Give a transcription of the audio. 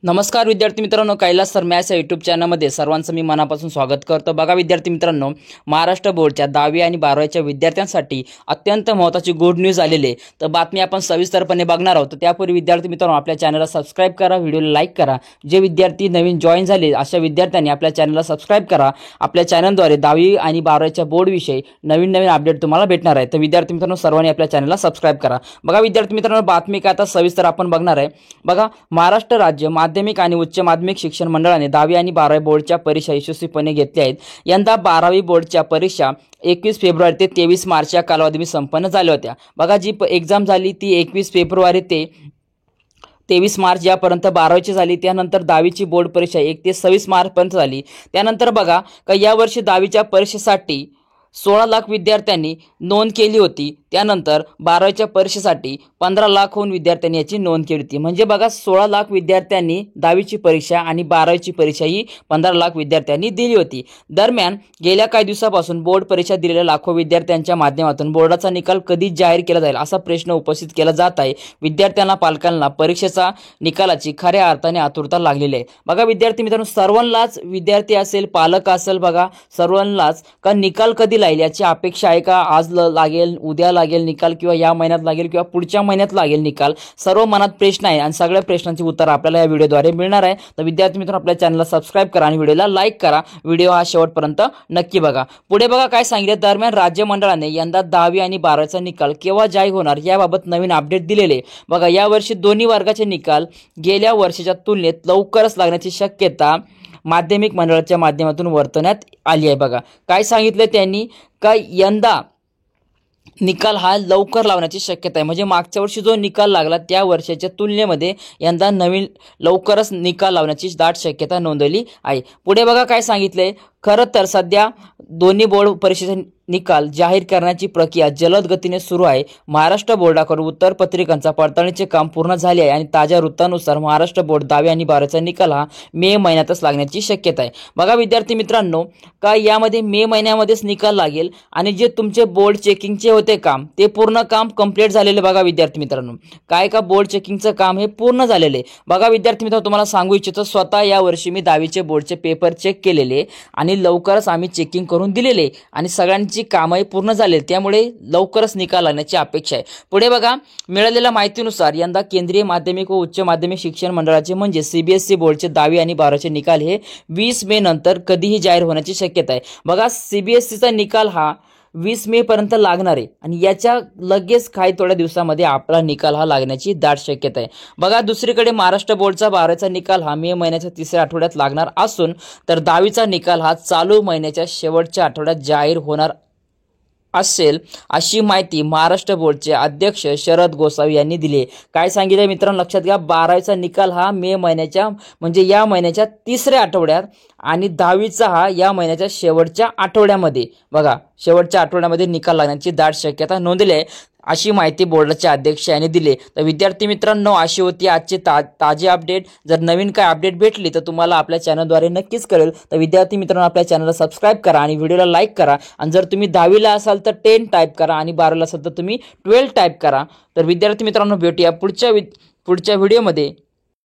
नमस्कार विद्यार्थी मित्रांनो, कैलास सर मॅथ्स या यूट्यूब चॅनलमध्ये सर्वांचं मी मनापासून स्वागत करतो। बघा विद्यार्थी मित्रांनो, महाराष्ट्र बोर्डच्या 10वी आणि 12वीच्या विद्यार्थ्यांसाठी अत्यंत महत्त्वाची गुड न्यूज आलेली आहे। तर बातमी आपण सविस्तरपणे बघणार आहोत। त्यापूर्वी विद्यार्थी मित्रांनो, आपल्या चॅनलला सबस्क्राइब करा, व्हिडिओला लाईक करा। जे विद्यार्थी नवीन जॉईन झाले अशा विद्यार्थ्यांनी आपल्या चॅनलला सबस्क्राइब करा। आपल्या चॅनलद्वारे 10वी आणि 12वीच्या बोर्डविषयी नवीन अपडेट तुम्हाला भेटणार आहे। तर विद्यार्थी मित्रांनो, सर्वांनी आपल्या चॅनलला सबस्क्राइब करा। बघा विद्यार्थी मित्रांनो, बातमी काय आता सविस्तर आपण बघणार आहे। बघा, महाराष्ट्र राज्य माध्यमिक आणि उच्च माध्यमिक शिक्षण मंडळाने 10वी आणि 12वी बोर्डच्या परीक्षा यशस्वीपणे घेतल्या आहेत। यंदा 12वी बोर्डच्या परीक्षा 21 फेब्रुवारी ते 23 मार्च या कालावधीत संपन्न झाल्या होत्या। बघा, जी एक्झाम झाली ती 21 फेब्रुवारी ते 23 मार्च यापर्यंत 12वीची झाली। त्यानंतर 10वीची बोर्ड परीक्षा 1 ते 26 मार्च पर्यंत झाली। त्यानंतर बघा का यावर्षी 10वीच्या परीक्षेसाठी 16 लाख विद्यार्थ्यांनी नोंद केली होती। त्यानंतर 12वीच्या परीक्षेसाठी 15 लाखहून विद्यार्थ्यांनी याची नोंद केली होती। म्हणजे बघा, 16 लाख विद्यार्थ्यांनी 10वीची परीक्षा आणि 12वीची परीक्षा ही 15 लाख विद्यार्थ्यांनी दिली होती। दरम्यान गेल्या काही दिवसापासून बोर्ड परीक्षा दिलेल्या लाखो विद्यार्थ्यांच्या माध्यमातून बोर्डाचा निकाल कधी जाहीर केला जाईल असा प्रश्न उपस्थित केला जात आहे। विद्यार्थ्यांना, पालकांना परीक्षेचा निकालाची खऱ्या अर्थाने आतुरता लागलेली आहे। बघा विद्यार्थी मित्रांनो, सर्वांनाच, विद्यार्थी असेल, पालक असेल, बघा सर्वांनाच का निकाल कधी लागेल याची अपेक्षा आहे का आज लागेल, उद्या लागेल निकाल, किंवा या महिन्यात लागेल, किंवा पुढच्या महिन्यात लागेल निकाल। सर्व मनात प्रश्न आहे आणि सगळ्या प्रश्नांची उत्तर आपल्याला या व्हिडिओद्वारे मिळणार आहे। तर विद्यार्थी मित्रांनो, आपल्या चॅनलला सबस्क्राइब करा आणि व्हिडिओला लाईक करा। व्हिडिओ हा शेवटपर्यंत नक्की बघा। पुढे बघा काय सांगितले, दरम्यान राज्य मंडळाने यंदा 10वी आणि 12वीचा निकाल केव्हा जाहीर होणार याबाबत नवीन अपडेट दिलेले। बघा, यावर्षी दोन्ही वर्गाचे निकाल गेल्या वर्षीच्या तुलनेत लवकरच लागण्याची शक्यता माध्यमिक मंडळाच्या माध्यमातून वर्तवण्यात आली आहे। बघा काय सांगितले त्यांनी का यंदा निकाल हा लवकर लावण्याची शक्यता आहे। म्हणजे मागच्या वर्षी जो निकाल लागला त्या वर्षाच्या तुलनेमध्ये यंदा लवकरच निकाल लावण्याची दाट शक्यता नोंदवली आहे। पुढे बघा काय सांगितले, खरं तर सध्या दोन्ही बोर्ड परीक्षेचे निकाल जाहीर करण्याची प्रक्रिया जलद गतीने सुरू आहे। महाराष्ट्र बोर्डाकडून उत्तर पत्रिकांचा पडताळणीचे काम पूर्ण झाले आहे आणि ताज्या वृत्तानुसार महाराष्ट्र बोर्ड 10वी आणि 12वीचा निकाल हा मे महिन्यातच लागण्याची शक्यता आहे। बघा विद्यार्थी मित्रांनो, का यामध्ये मे महिन्यामध्येच निकाल लागेल आणि जे तुमचे बोर्ड चेकिंगचे होते काम ते पूर्ण काम कंप्लीट झालेले। बघा विद्यार्थी मित्रांनो, काय का बोर्ड चेकिंगचं काम हे पूर्ण झालेले। बघा विद्यार्थी मित्रांनो, तुम्हाला सांगू इच्छितो, स्वतः या वर्षी मी 10वीचे बोर्डचे पेपर चेक केलेले आणि लवकरच आम्ही चेकिंग करून दिलेले आणि सगळ्यांची कामही पूर्ण झाले, त्यामुळे लवकरच निकाल लागण्याची अपेक्षा आहे। पुढे बघा, मिळालेल्या माहितीनुसार यंदा केंद्रीय माध्यमिक व उच्च माध्यमिक शिक्षण मंडळाचे म्हणजे सीबीएसई बोर्डचे 10वी आणि 12वीचे निकाल हे 20 मे नंतर कधीही जाहीर होण्याची शक्यता आहे। बघा, सीबीएसईचा निकाल हा 20 मे पर्यंत लागणार आहे आणि याच्या लगेच काही थोड्या दिवसामध्ये आपला निकाल हा लागण्याची दाट शक्यता आहे। बघा दुसरीकडे महाराष्ट्र बोर्डचा 12वीचा निकाल हा मे महिन्याच्या 3ऱ्या आठवड्यात लागणार असून तर 10वीचा निकाल हा चालू महिन्याच्या शेवटच्या आठवड्यात जाहीर होणार असेल, अशी माहिती महाराष्ट्र बोर्डचे अध्यक्ष शरद गोसावी यांनी दिली। काय सांगितले मित्रांनो, लक्षात घ्या, 12वीचा निकाल हा मे महिन्याच्या म्हणजे या महिन्याच्या 3ऱ्या आठवड्यात आणि 10वीचा हा या महिन्याच्या शेवटच्या आठवड्यामध्ये, बघा शेवटच्या आठवड्यामध्ये निकाल लागण्याची दाट शक्यता नोंदवली आहे, अशी माहिती बोर्डाचे अध्यक्ष यांनी दिली। तर विद्यार्थी मित्रांनो, अशी होती आजची ताजी अपडेट। जर नवीन काय अपडेट भेटली तर तुम्हाला आपल्या चॅनलद्वारे नक्कीच कळेल। तर विद्यार्थी मित्रांनो, आपल्या चॅनलला सबस्क्राइब करा आणि व्हिडिओला लाईक करा। आणि जर तुम्ही 10वीला असाल तर 10 टाईप करा आणि 12वीला असाल तर तुम्ही 12 टाईप करा। तर विद्यार्थी मित्रांनो, भेटूया पुढच्या व्हिडिओमध्ये।